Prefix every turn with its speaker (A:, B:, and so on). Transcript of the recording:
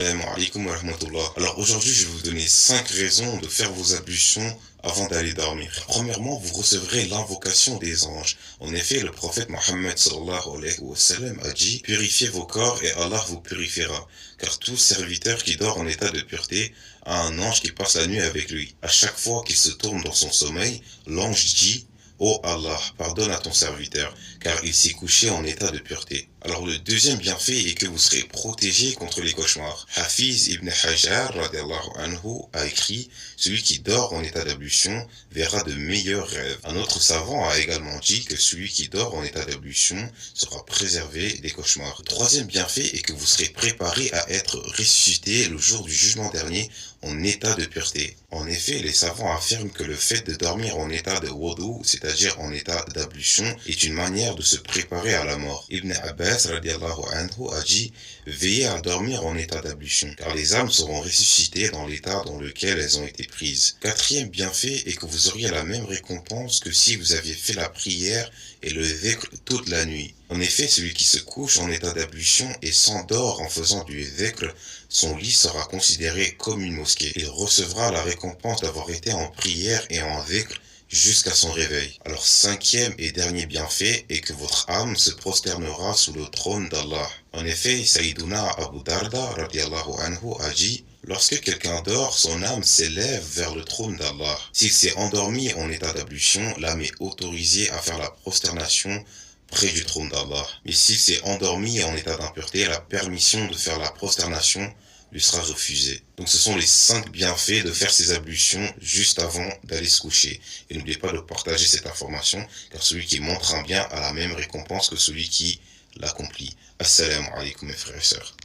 A: Assalamu alaikum wa rahmatullah. Alors aujourd'hui, je vais vous donner 5 raisons de faire vos ablutions avant d'aller dormir. Premièrement, vous recevrez l'invocation des anges. En effet, le prophète Mohammed sallallahu alayhi wa sallam a dit: purifiez vos corps et Allah vous purifiera. Car tout serviteur qui dort en état de pureté a un ange qui passe la nuit avec lui. À chaque fois qu'il se tourne dans son sommeil, l'ange dit: ô Allah, pardonne à ton serviteur, car il s'est couché en état de pureté. Alors le deuxième bienfait est que vous serez protégé contre les cauchemars. Hafiz ibn Hajar radiallahu anhu a écrit: celui qui dort en état d'ablution verra de meilleurs rêves. Un autre savant a également dit que celui qui dort en état d'ablution sera préservé des cauchemars. Le troisième bienfait est que vous serez préparé à être ressuscité le jour du jugement dernier en état de pureté. En effet, les savants affirment que le fait de dormir en état de wudu, c'est-à-dire en état d'ablution, est une manière de se préparer à la mort. Ibn Abbas radiallahu anhu a dit: veillez à dormir en état d'ablution, car les âmes seront ressuscitées dans l'état dans lequel elles ont été prises. Quatrième bienfait est que vous auriez la même récompense que si vous aviez fait la prière et le dhikr toute la nuit. En effet, celui qui se couche en état d'ablution et s'endort en faisant du dhikr, son lit sera considéré comme une mosquée. Il recevra la récompense d'avoir été en prière et en dhikr jusqu'à son réveil. Alors cinquième et dernier bienfait est que votre âme se prosternera sous le trône d'Allah. En effet, Sayyiduna Abu Darda radiallahu anhu a dit: lorsque quelqu'un dort, son âme s'élève vers le trône d'Allah. S'il s'est endormi en état d'ablution, l'âme est autorisée à faire la prosternation près du trône d'Allah. Mais s'il s'est endormi en état d'impureté, la permission de faire la prosternation lui sera refusée. Donc ce sont les 5 bienfaits de faire ces ablutions juste avant d'aller se coucher. Et n'oubliez pas de partager cette information, car celui qui montre un bien a la même récompense que celui qui l'accomplit. Assalamu alaikum mes frères et sœurs.